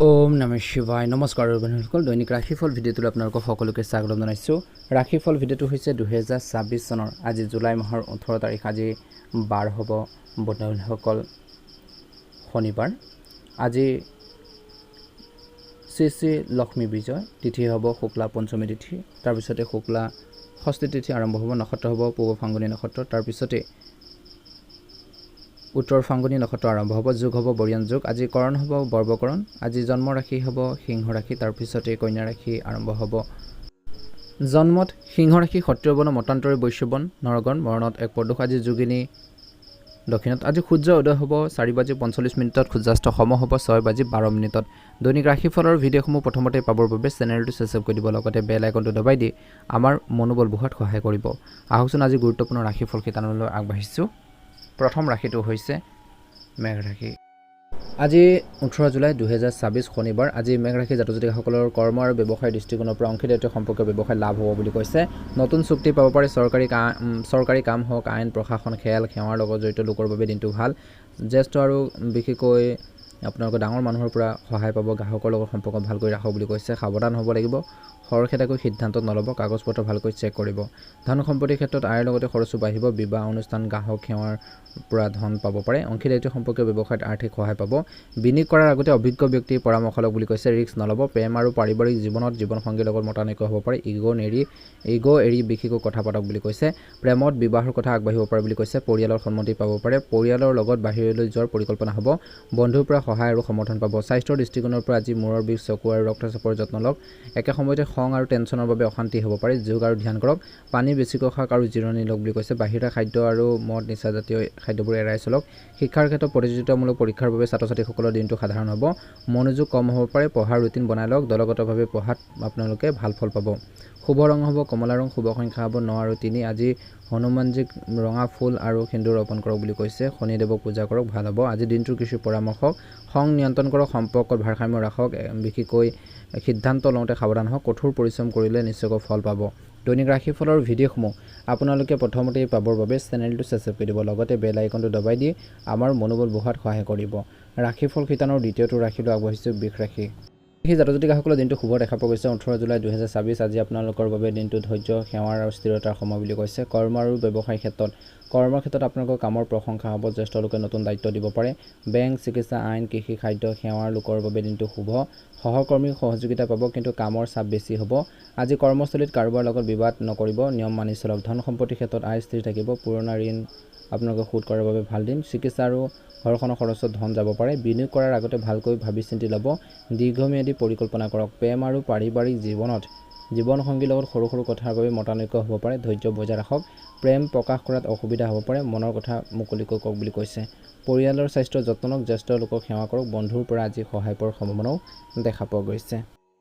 ওম নমঃ শিৱায় নমস্কাৰ বন্ধুসকল দৈনিক ৰাশিফল ভিডিঅ'টোলৈ আপোনালোকক সকলোকে স্বাগতম জনাইছোঁ। ৰাশিফল ভিডিঅ'টো হৈছে 2026 চনৰ আজি জুলাই মাহৰ 18 তাৰিখ আজি বাৰ হ'ব বন্ধুসকল শনিবাৰ। আজি শ্ৰী লক্ষ্মী বিজয় তিথি হ'ব শুক্লা পঞ্চমী তিথি, তাৰপিছতে শুক্লা ষষ্ঠী তিথি আৰম্ভ হ'ব। নক্ষত্ৰ হ'ব পূব ফাংগুনী নক্ষত্ৰ, তাৰপিছতে উত্তৰ ফাংগুনী নক্ষত্ৰ আৰম্ভ হ'ব। যোগ হ'ব বৰিয়ান যোগ। আজি কৰণ হ'ব বৰ্বকৰণ। আজি জন্ম ৰাশি হ'ব সিংহ ৰাশি, তাৰপিছতে কন্যা ৰাশি আৰম্ভ হ'ব। জন্মত সিংহ ৰাশি ক্ষত্ৰিয় বৰ্ণ, মতান্তৰে বৈশ্য বৰ্ণ, নৰগণ মৰণত এক প্ৰদোষ। আজি যোগিনী দক্ষিণত। আজি সূৰ্য উদয় হ'ব 4:45 সূৰ্যাস্ত সম হ'ব 6:12। দৈনিক ৰাশিফলৰ ভিডিঅ'সমূহ প্ৰথমতে পাবৰ বাবে চেনেলটো ছাবস্ক্ৰাইব কৰি দিব, লগতে বেল আইকনটো দবাই দি আমাৰ মনোবল বঢ়োৱাত সহায় কৰিব। আহকচোন আজি গুৰুত্বপূৰ্ণ ৰাশিফল শিতানলৈ আগবাঢ়িছোঁ। প্ৰথম ৰাশিটো হৈছে মেঘ ৰাশি। আজি 18 জুলাই 2026 শনিবাৰ। আজি মেঘ ৰাশি জাতক জাতিকাসকলৰ কৰ্ম আৰু ব্যৱসায়ৰ দৃষ্টিকোণৰ পৰা অংশীদাৰিত্ব সম্পৰ্কীয় ব্যৱসায় লাভ হ'ব বুলি কৈছে। নতুন চুক্তি পাব পাৰে। চৰকাৰী কাম হওক, আইন প্ৰশাসন, খেল সেৱাৰ লগত জড়িত লোকৰ বাবে দিনটো ভাল। জ্যেষ্ঠ আৰু বিশেষকৈ আপোনালোকৰ ডাঙৰ মানুহৰ পৰা সহায় পাব। গ্ৰাহকৰ লগত সম্পৰ্ক ভালকৈ ৰাখক বুলি কৈছে। সাৱধান হ'ব লাগিব। খৰখেদাকৈ সিদ্ধান্ত নল'ব। কাগজ পত্ৰ ভালকৈ চেক কৰিব। ধন সম্পত্তিৰ ক্ষেত্ৰত আয়ৰ লগতে খৰচো বাঢ়িব। বিবাহ অনুষ্ঠান, গ্ৰাহক সেৱাৰ পৰা ধন পাব পাৰে। অংশীদাৰিত্ব সম্পৰ্কীয় ব্যৱসায়ত আৰ্থিক সহায় পাব। বিনিয়োগ কৰাৰ আগতে অভিজ্ঞ ব্যক্তিৰ পৰামৰ্শ লওক বুলি কৈছে। ৰিস্ক নল'ব। প্ৰেম আৰু পাৰিবাৰিক জীৱনত জীৱনসংগীৰ লগত মতানৈক্য হ'ব পাৰে। ইগ' এৰি বিশেষকৈ কথা পাতক বুলি কৈছে। প্ৰেমত বিবাহৰ কথা আগবাঢ়িব পাৰে বুলি কৈছে। পৰিয়ালৰ সন্মতি পাব পাৰে। পৰিয়ালৰ লগত বাহিৰলৈ যোৱাৰ পৰিকল্পনা হ'ব। বন্ধুৰ পৰা সহায় আৰু সমৰ্থন পাব। স্বাস্থ্যৰ দৃষ্টিকোণৰ পৰা আজি মূৰৰ বিষ, চকু আৰু ৰক্তচাপৰ যত্ন লওক। একে সময়তে খং আৰু টেনচনৰ বাবে অশান্তি হ'ব পাৰে। যোগ আৰু ধ্যান কৰক। পানী বেছিকৈ খাওক আৰু জিৰণি লওক বুলি কৈছে। বাহিৰা খাদ্য আৰু মদ নিচাজাতীয় খাদ্যবোৰ এৰাই চলক। শিক্ষাৰ ক্ষেত্ৰত প্ৰতিযোগিতামূলক পৰীক্ষাৰ বাবে ছাত্ৰ ছাত্ৰীসকলৰ দিনটো সাধাৰণ হ'ব। মনোযোগ কম হ'ব পাৰে। পঢ়াৰ ৰুটিন বনাই লওক। দলগতভাৱে পঢ়াত আপোনালোকে ভাল ফল পাব। শুভ ৰং হ'ব কমলা ৰং। শুভ সংখ্যা হ'ব 9 আৰু 3। আজি হনুমানজীক ৰঙা ফুল আৰু সেন্দুৰ অৰ্পণ কৰক বুলি কৈছে। শনিদেৱক পূজা কৰক, ভাল হ'ব। আজি দিনটোৰ কিছু পৰামৰ্শ। খং নিয়ন্ত্ৰণ কৰক। সম্পৰ্কত ভাৰসাম্য ৰাখক। বিশেষকৈ সিদ্ধান্ত লওঁতে সাৱধান হওক। কঠোৰ পৰিশ্ৰম কৰিলে নিশ্চয়কৈ ফল পাব। দৈনিক ৰাশিফলৰ ভিডিঅ'সমূহ আপোনালোকে প্ৰথমতেই পাবৰ বাবে চেনেলটো ছাবস্ক্ৰাইব কৰি দিব, লগতে বেল আইকনটো দবাই দি আমাৰ মনোবল বঢ়োৱাত সহায় কৰিব। ৰাশিফল শিতানৰ দ্বিতীয়টো ৰাশিলৈ আগবাঢ়িছোঁ বৃষ ৰাশি। সেই জাতক জাতিকাসকলৰ দিনটো শুভ দেখা পোৱা গৈছে। 18 জুলাই 2026 আজি আপোনালোকৰ বাবে দিনটো ধৈৰ্য, সেৱাৰ আৰু স্থিৰতাৰ সময় বুলি কৈছে। কৰ্ম আৰু ব্যৱসায়ৰ ক্ষেত্ৰত আপোনালোকৰ কামৰ প্ৰশংসা হ'ব। জ্যেষ্ঠ লোকে নতুন দায়িত্ব দিব পাৰে। বেংক, চিকিৎসা, আইন, কৃষি, খাদ্য সেৱাৰ লোকৰ বাবে দিনটো শুভ। সহকৰ্মীৰ সহযোগিতা পাব, কিন্তু কামৰ চাপ বেছি হ'ব। আজি কৰ্মস্থলীত কাৰোবাৰ লগত বিবাদ নকৰিব। নিয়ম মানি চলক। ধন সম্পত্তিৰ ক্ষেত্ৰত আয় স্থিৰ থাকিব। পুৰণা ঋণ আপোনালোকে শোধ কৰাৰ বাবে ভাল দিন। চিকিৎসা আৰু ঘৰখনৰ খৰচত ধন যাব পাৰে। বিনিয়োগ কৰাৰ আগতে ভালকৈ ভাবি চিন্তি ল'ব। দীৰ্ঘম্যাদী পৰিকল্পনা কৰক। প্ৰেম আৰু পাৰিবাৰিক জীৱনত জীৱনসংগীৰ লগত সৰু সৰু কথাৰ বাবে মতানৈক্য হ'ব পাৰে। ধৈৰ্য বজাই ৰাখক। প্ৰেম প্ৰকাশ কৰাত অসুবিধা হ'ব পাৰে। মনৰ কথা মুকলিকৈ কওক বুলি কৈছে। পৰিয়ালৰ স্বাস্থ্যৰ যত্ন লওক। জ্যেষ্ঠ লোকক সেৱা কৰক। বন্ধুৰ পৰা আজি সহায় পোৱাৰ সম্ভাৱনাও দেখা পোৱা গৈছে।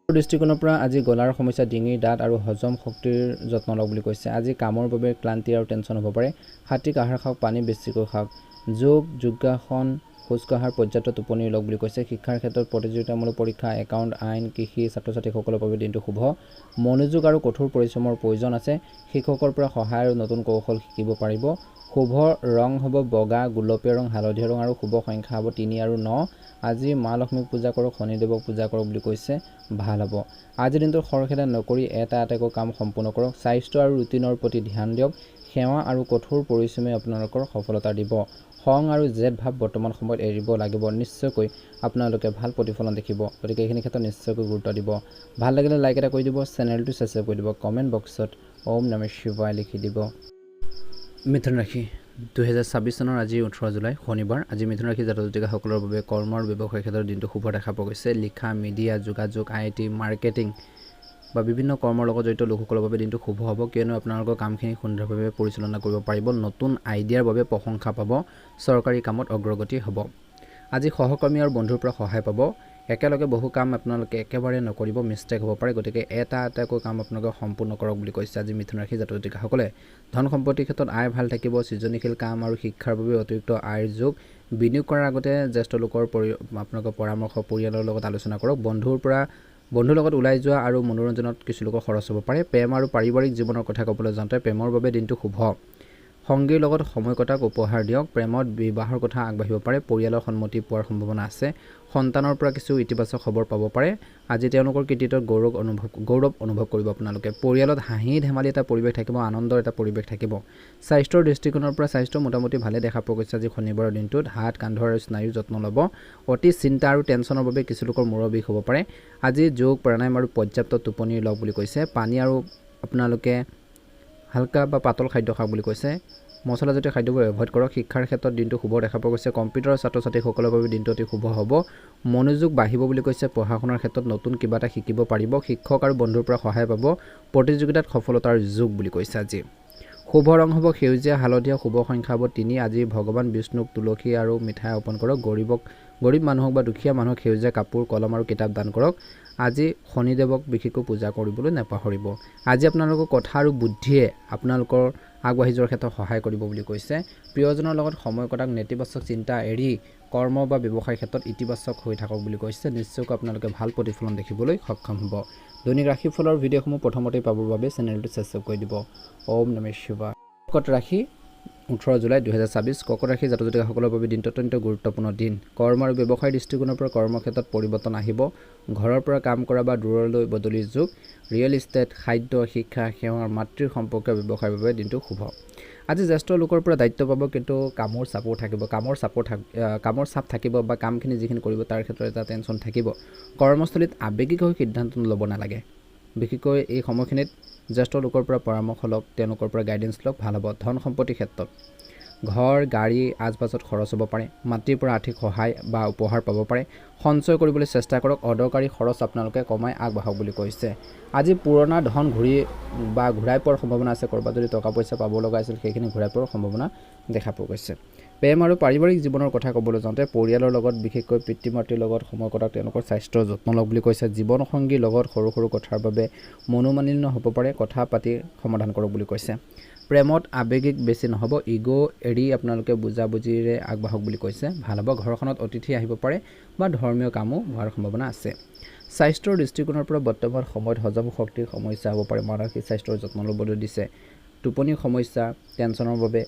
দৃষ্টিকোণৰ পৰা আজি গলাৰ সমস্যা, ডিঙিৰ দাঁত আৰু হজম শক্তিৰ যত্ন লওক বুলি কৈছে। আজি কামৰ বাবে ক্লান্তি আৰু টেনচন হ'ব পাৰে। সাত্বিক আহাৰ খাওক। পানী বেছিকৈ খাওক। যোগাসন, খোজকঢ়াৰ পৰ্যাপ্ত টোপনি লওক বুলি কৈছে। শিক্ষাৰ ক্ষেত্ৰত প্ৰতিযোগিতামূলক পৰীক্ষা, একাউণ্ট, আইন, কৃষি, ছাত্ৰ ছাত্ৰীসকলৰ বাবে দিনটো শুভ। মনোযোগ আৰু কঠোৰ পৰিশ্ৰমৰ প্ৰয়োজন আছে। শিক্ষকৰ পৰা সহায় আৰু নতুন কৌশল শিকিব পাৰিব। শুভ ৰং হ'ব বগা, গোলপীয়া ৰং, হালধীয়া ৰং আৰু শুভ সংখ্যা হ'ব 3 আৰু 9। আজি মা লক্ষ্মীক পূজা কৰক। শনিদেৱক পূজা কৰক বুলি কৈছে, ভাল হ'ব। আজিৰ দিনটোত খৰখেদা নকৰি এটা এটাকৈ কাম সম্পূৰ্ণ কৰক। স্বাস্থ্য আৰু ৰুটিনৰ প্ৰতি ধ্যান দিয়ক। সেৱা আৰু কঠোৰ পৰিশ্ৰমে আপোনালোকৰ সফলতা দিব। খং আৰু জেদ ভাৱ বৰ্তমান সময়ত এৰিব লাগিব। নিশ্চয়কৈ আপোনালোকে ভাল প্ৰতিফলন দেখিব। গতিকে এইখিনি ক্ষেত্ৰত নিশ্চয়কৈ গুৰুত্ব দিব। ভাল লাগিলে লাইক এটা কৰি দিব, চেনেলটো ছাবস্ক্ৰাইব কৰি দিব, কমেণ্ট বক্সত ওম নমঃ শিৱায় লিখি দিব। মিথুন ৰাশি 2026 চনৰ আজি 18 জুলাই শনিবাৰ। আজি মিথুন ৰাশি জাতক জাতিকাসকলৰ বাবে কৰ্ম আৰু ব্যৱসায়ৰ ক্ষেত্ৰত দিনটো শুভ দেখা পোৱা গৈছে। লিখা, মিডিয়া, যোগাযোগ, IT, মাৰ্কেটিং বা বিভিন্ন কৰ্মৰ লগত জড়িত লোকসকলৰ বাবে দিনটো শুভ হ'ব, কিয়নো আপোনালোকৰ কামখিনি সুন্দৰভাৱে পৰিচালনা কৰিব পাৰিব। নতুন আইডিয়াৰ বাবে প্ৰশংসা পাব। চৰকাৰী কামত অগ্ৰগতি হ'ব। আজি সহকৰ্মী আৰু বন্ধুৰ পৰা সহায় পাব। একেলগে বহু কাম আপোনালোকে একেবাৰে নকৰিব, মিষ্টেক হ'ব পাৰে। গতিকে এটা এটাকৈ কাম আপোনালোকে সম্পূৰ্ণ কৰক বুলি কৈছে আজি মিথুন ৰাশি জাতক জাতিকাসকলে। ধন সম্পত্তিৰ ক্ষেত্ৰত আয় ভাল থাকিব। সৃজনীশীল কাম আৰু শিক্ষাৰ বাবে অতিৰিক্ত আয়ৰ যোগ। বিনিয়োগ কৰাৰ আগতে জ্যেষ্ঠ লোকৰ আপোনালোকৰ পৰামৰ্শ পৰিয়ালৰ লগত আলোচনা কৰক। বন্ধুৰ লগত ওলাই যোৱা আৰু মনোৰঞ্জনত কিছু লোকৰ খৰচ হ'ব পাৰে। প্ৰেম আৰু পাৰিবাৰিক জীৱনৰ কথা ক'বলৈ যাওঁতে প্ৰেমৰ বাবে দিনটো শুভ। সংগীৰ লগত সময় কটাক উপহাৰ দিয়ক। প্ৰেমত বিবাহৰ কথা আগবাঢ়িব পাৰে। পৰিয়ালৰ সন্মতি পোৱাৰ সম্ভাৱনা আছে। সন্তানৰ পৰা কিছু ইতিবাচক খবৰ পাব পাৰে। আজি তেওঁলোকৰ কৃতিত্বত গৌৰৱ অনুভৱ কৰিব আপোনালোকে। পৰিয়ালত হাঁহি ধেমালি এটা পৰিৱেশ থাকিব, আনন্দৰ এটা পৰিৱেশ থাকিব। স্বাস্থ্যৰ দৃষ্টিকোণৰ পৰা স্বাস্থ্য মোটামুটি ভালে দেখা পোৱা গৈছে আজি শনিবাৰৰ দিনটোত। হাত, কান্ধৰ আৰু স্নায়ুৰ যত্ন ল'ব। অতি চিন্তা আৰু টেনচনৰ বাবে কিছু লোকৰ মূৰৰ বিষ হ'ব পাৰে। আজি যোগ, প্ৰাণায়াম আৰু পৰ্যাপ্ত টোপনি লওক বুলি কৈছে। পানী আৰু আপোনালোকে হালকা বা পাতল খাদ্য খাওক বুলি কৈছে। মছলাজাতীয় খাদ্যবোৰ এভইড কৰক। শিক্ষাৰ ক্ষেত্ৰত দিনটো শুভ দেখা পোৱা গৈছে। কম্পিউটাৰৰ ছাত্ৰ ছাত্ৰীসকলৰ বাবে দিনটো অতি শুভ হ'ব। মনোযোগ বাঢ়িব বুলি কৈছে। পঢ়া শুনাৰ ক্ষেত্ৰত নতুন কিবা এটা শিকিব পাৰিব। শিক্ষক আৰু বন্ধুৰ পৰা সহায় পাব। প্ৰতিযোগিতাত সফলতাৰ যোগ বুলি কৈছে আজি। শুভ ৰং হ'ব সেউজীয়া, হালধীয়া। শুভ সংখ্যা হ'ব 3। আজি ভগৱান বিষ্ণুক তুলসী আৰু মিঠাই অৰ্পণ কৰক। গৰীব মানুহক বা দুখীয়া মানুহক সেউজীয়া কাপোৰ, কলম আৰু কিতাপ দান কৰক। আজি শনিদেৱক বিশেষকৈ পূজা কৰিবলৈ নাপাহৰিব। আজি আপোনালোকৰ কথা আৰু বুদ্ধিয়ে আপোনালোকৰ আগবাঢ়ি যোৱাৰ ক্ষেত্ৰত সহায় কৰিব বুলি কৈছে। প্ৰিয়জনৰ লগত সময় কটাক। নেতিবাচক চিন্তা এৰি কৰ্ম বা ব্যৱসায়ৰ ক্ষেত্ৰত ইতিবাচক হৈ থাকক বুলি কৈছে। নিশ্চয়কৈ আপোনালোকে ভাল প্ৰতিফলন দেখিবলৈ সক্ষম হ'ব। দৈনিক ৰাশিফলৰ ভিডিঅ'সমূহ প্ৰথমতেই পাবৰ বাবে চেনেলটো ছাবস্ক্ৰাইব কৰি দিব। ওম নমঃ শিৱায়। কৰ্কট ৰাশি 18 জুলাই 2024। কৰ্কট ৰাশি জাতক জাতিকাসকলৰ বাবে দিনটো অত্যন্ত গুৰুত্বপূৰ্ণ দিন। কৰ্ম আৰু ব্যৱসায়ৰ দৃষ্টিকোণৰ পৰা কৰ্মক্ষেত্ৰত পৰিৱৰ্তন আহিব। ঘৰৰ পৰা কাম কৰা বা দূৰলৈ বদলিৰ যুগ। ৰিয়েল ইষ্টেট, খাদ্য, শিক্ষা, সেৱা, মাতৃৰ সম্পৰ্কীয় ব্যৱসায়ৰ বাবে দিনটো শুভ। আজি জ্যেষ্ঠ লোকৰ পৰা দায়িত্ব পাব, কিন্তু কামৰ চাপ থাকিব বা কামখিনি যিখিনি কৰিব তাৰ ক্ষেত্ৰত এটা টেনশ্যন থাকিব। কৰ্মস্থলীত আৱেগিক হৈ সিদ্ধান্ত ল'ব নালাগে। বিশেষকৈ এই সময়খিনিত জ্যেষ্ঠ লোকৰ পৰা পৰামৰ্শ লওক, তেওঁলোকৰ পৰা গাইডেঞ্চ লওক, ভাল হ'ব। ধন সম্পত্তিৰ ক্ষেত্ৰত ঘৰ, গাড়ী, আচবাজত খৰচ হ'ব পাৰে। মাতৃৰ পৰা আৰ্থিক সহায় বা উপহাৰ পাব পাৰে। সঞ্চয় কৰিবলৈ চেষ্টা কৰক। অদৰকাৰী খৰচ আপোনালোকে কমাই আগবাঢ়ক বুলি কৈছে। আজি পুৰণা ধন ঘূৰাই পোৱাৰ সম্ভাৱনা আছে। ক'ৰবাত যদি টকা পইচা পাব লগা আছিল সেইখিনি ঘূৰাই পোৱাৰ সম্ভাৱনা দেখা পোৱা গৈছে। প্ৰেম আৰু পাৰিবাৰিক জীৱনৰ কথা ক'বলৈ যাওঁতে পৰিয়ালৰ লগত বিশেষকৈ পিতৃ মাতৃৰ লগত সময় কটাক, তেওঁলোকৰ স্বাস্থ্যৰ যত্ন লওক বুলি কৈছে। জীৱনসংগীৰ লগত সৰু সৰু কথাৰ বাবে মনোমালিন্য হ'ব পাৰে। কথা পাতি সমাধান কৰক বুলি কৈছে। প্ৰেমত আৱেগিক বেছি নহ'ব। ইগ' এৰি আপোনালোকে বুজাবুজিৰে আগবাঢ়ক বুলি কৈছে। ভাল হ'ব। ঘৰখনত অতিথি আহিব পাৰে বা ধৰ্মীয় কামো হোৱাৰ সম্ভাৱনা আছে। স্বাস্থ্যৰ দৃষ্টিকোণৰ পৰা বৰ্তমান সময়ত হজম শক্তিৰ সমস্যা হ'ব পাৰে। মানসিক স্বাস্থ্যৰ যত্ন ল'বলৈ দিছে। টোপনিৰ সমস্যা, টেনচনৰ বাবে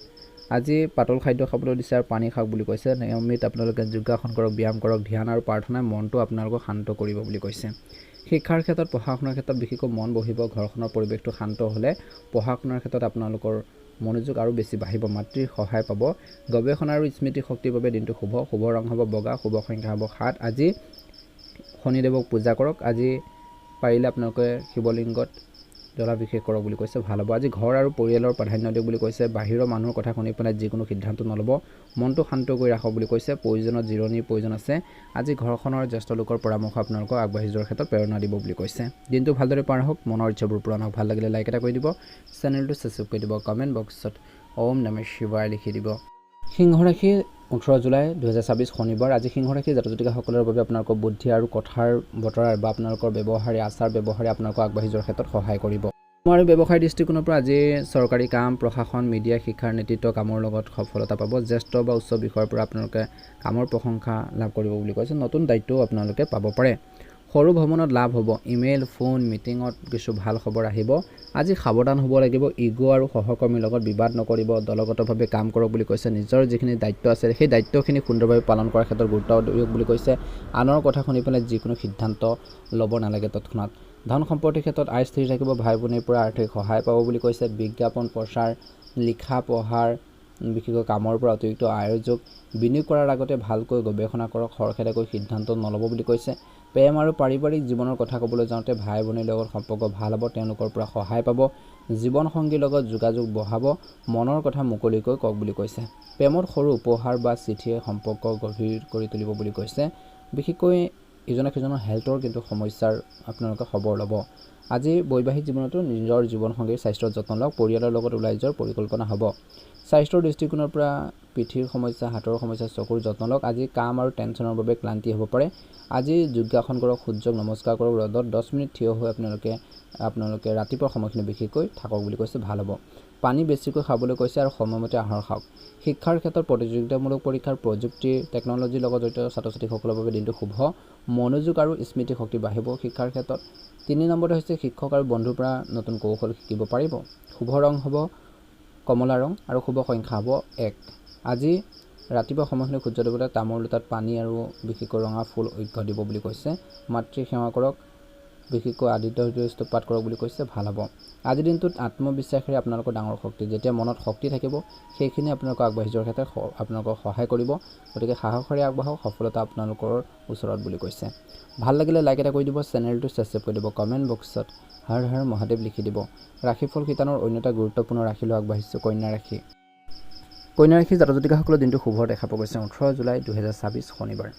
আজি পাতল খাদ্য খাবলৈ দিছে আৰু পানী খাওক বুলি কৈছে। নিয়মিত আপোনালোকে যোগাসন কৰক, ব্যায়াম কৰক। ধ্যান আৰু প্ৰাৰ্থনাই মনটো আপোনালোকক শান্ত কৰিব বুলি কৈছে। শিক্ষাৰ ক্ষেত্ৰত পঢ়া শুনাৰ ক্ষেত্ৰত বিশেষকৈ মন বহিব। ঘৰখনৰ পৰিৱেশটো শান্ত হ'লে পঢ়া শুনাৰ ক্ষেত্ৰত আপোনালোকৰ মনোযোগ আৰু বেছি বাঢ়িব। মাতৃৰ সহায় পাব। গৱেষণা আৰু স্মৃতি শক্তিৰ বাবে দিনটো শুভ। শুভ ৰং হ'ব বগা। শুভ সংখ্যা হ'ব 7। আজি শনিদেৱক পূজা কৰক। আজি পাৰিলে আপোনালোকে শিৱলিংগত জলাভিষেক কৰক বুলি কৈছে। ভাল হ'ব। আজি ঘৰ আৰু পৰিয়ালৰ প্ৰাধান্য দিয়ক বুলি কৈছে। বাহিৰৰ মানুহৰ কথা শুনি পেলাই যিকোনো সিদ্ধান্ত নল'ব। মনটো শান্ত কৰি ৰাখক বুলি কৈছে। প্ৰয়োজনত জিৰণিৰ প্ৰয়োজন আছে। আজি ঘৰখনৰ জ্যেষ্ঠ লোকৰ পৰামৰ্শ আপোনালোকক আগবাঢ়ি যোৱাৰ ক্ষেত্ৰত প্ৰেৰণা দিব বুলি কৈছে। দিনটো ভালদৰে পাৰ হওক, মনৰ ইচ্ছাবোৰ পূৰণ হওক। ভাল লাগিলে লাইক এটা কৰি দিব, চেনেলটো ছাবস্ক্ৰাইব কৰি দিব, কমেণ্ট বক্সত ওম নমঃ শিৱায় লিখি দিব। সিংহ ৰাশি 18 জুলাই 2024 শনিবাৰ। আজি সিংহ ৰাশি জাতক জাতিকাসকলৰ বাবে আপোনালোকৰ বুদ্ধি আৰু কথাৰ বতৰাৰ বা আপোনালোকৰ ব্যৱহাৰে, আচাৰ ব্যৱহাৰে আপোনালোকক আগবাঢ়ি যোৱাৰ ক্ষেত্ৰত সহায় কৰিব। আৰু ব্যৱসায়ৰ দৃষ্টিকোণৰ পৰা আজি চৰকাৰী কাম, প্ৰশাসন, মিডিয়া, শিক্ষাৰ নেতৃত্ব কামৰ লগত সফলতা পাব। জ্যেষ্ঠ বা উচ্চ বিষয়ৰ পৰা আপোনালোকে কামৰ প্ৰশংসা লাভ কৰিব বুলি কৈছে। নতুন দায়িত্বও আপোনালোকে পাব পাৰে। সৰু ভ্ৰমণত লাভ হ'ব। ইমেইল, ফোন, মিটিঙত কিছু ভাল খবৰ আহিব। আজি সাৱধান হ'ব লাগিব। ইগ' আৰু সহকৰ্মীৰ লগত বিবাদ নকৰিব। দলগতভাৱে কাম কৰক বুলি কৈছে। নিজৰ যিখিনি দায়িত্ব আছে সেই দায়িত্বখিনি সুন্দৰভাৱে পালন কৰাৰ ক্ষেত্ৰত গুৰুত্ব দিয়ক বুলি কৈছে। আনৰ কথা শুনি পেলাই যিকোনো সিদ্ধান্ত ল'ব নালাগে তৎক্ষণাত। ধন সম্পত্তিৰ ক্ষেত্ৰত আয় স্থিৰ থাকিব। ভাই ভনীৰ পৰা আৰ্থিক সহায় পাব বুলি কৈছে। বিজ্ঞাপন প্ৰচাৰ, লিখা পঢ়াৰ বিশেষকৈ কামৰ পৰা অতিৰিক্ত আয়োজক। বিনিয়োগ কৰাৰ আগতে ভালকৈ গৱেষণা কৰক। খৰখেদাকৈ সিদ্ধান্ত নল'ব বুলি কৈছে। প্ৰেম আৰু পাৰিবাৰিক জীৱনৰ কথা ক'বলৈ যাওঁতে ভাই ভনীৰ লগত সম্পৰ্ক ভাল হ'ব। তেওঁলোকৰ পৰা সহায় পাব। জীৱনসংগীৰ লগত যোগাযোগ বঢ়াব। মনৰ কথা মুকলিকৈ কওক বুলি কৈছে। প্ৰেমত সৰু উপহাৰ বা চিঠিয়ে সম্পৰ্ক গভীৰ কৰি তুলিব বুলি কৈছে। বিশেষকৈ ইজনে সিজনৰ হেল্থৰ কিন্তু সমস্যাৰ আপোনালোকে খবৰ ল'ব। আজি বৈবাহিক জীৱনতো নিজৰ জীৱনসংগীৰ স্বাস্থ্যৰ যত্ন লওক। পৰিয়ালৰ লগত ওলাই যোৱাৰ পৰিকল্পনা হ'ব। স্বাস্থ্যৰ দৃষ্টিকোণৰ পৰা পিঠিৰ সমস্যা, হাতৰ সমস্যা, চকুৰ যত্ন লওক। আজি কাম আৰু টেনচনৰ বাবে ক্লান্তি হ'ব পাৰে। আজি যোগাসন কৰক, সূৰ্যক নমস্কাৰ কৰক। ৰ'দত 10 মিনিট থিয় হৈ আপোনালোকে ৰাতিপুৱা সময়খিনি বিশেষকৈ থাকক বুলি কৈছে। ভাল হ'ব। পানী বেছিকৈ খাবলৈ কৈছে আৰু সময়মতে আহাৰ খাওক। শিক্ষাৰ ক্ষেত্ৰত প্ৰতিযোগিতামূলক পৰীক্ষাৰ প্ৰযুক্তি, টেকন'লজিৰ লগত জড়িত ছাত্ৰ ছাত্ৰীসকলৰ বাবে দিনটো শুভ। মনোযোগ আৰু স্মৃতি শক্তি বাঢ়িব শিক্ষাৰ ক্ষেত্ৰত। 3 নম্বৰতে হৈছে শিক্ষক আৰু বন্ধুৰ পৰা নতুন কৌশল শিকিব পাৰিব। শুভ ৰং হ'ব কমলা ৰং আৰু শুভ সংখ্যা হ'ব 1। আজি ৰাতিপুৱা সময়খিনি সূৰ্যদেৱতাই তামৰ লোটাত পানী আৰু বিশেষকৈ ৰঙা ফুল অৰ্ঘ্য দিব বুলি কৈছে। মাতৃক সেৱা কৰক, বিশেষকৈ আদিত্য হৃদয়স্তোত্ৰ পাঠ কৰক বুলি কৈছে, ভাল হ'ব। আজিৰ দিনটোত আত্মবিশ্বাসেৰে আপোনালোকৰ ডাঙৰ শক্তি, যেতিয়া মনত শক্তি থাকিব সেইখিনি আপোনালোকক আগবাঢ়ি যোৱাৰ ক্ষেত্ৰত আপোনালোকক সহায় কৰিব। গতিকে সাহসেৰে আগবাঢ়ক, সফলতা আপোনালোকৰ ওচৰত বুলি কৈছে। ভাল লাগিলে লাইক এটা কৰি দিব, চেনেলটো ছাবস্ক্ৰাইব কৰি দিব, কমেণ্ট বক্সত হৰ হৰ মহাদেৱ লিখি দিব। ৰাশিফল শিতানৰ অন্য এটা গুৰুত্বপূৰ্ণ ৰাশিলৈ আগবাঢ়িছোঁ, কন্যা ৰাশি। কন্যা ৰাশি জাতক জাতিকাসকলৰ দিনটো শুভ দেখা পোৱা গৈছে। 18 জুলাই 2024 শনিবাৰ।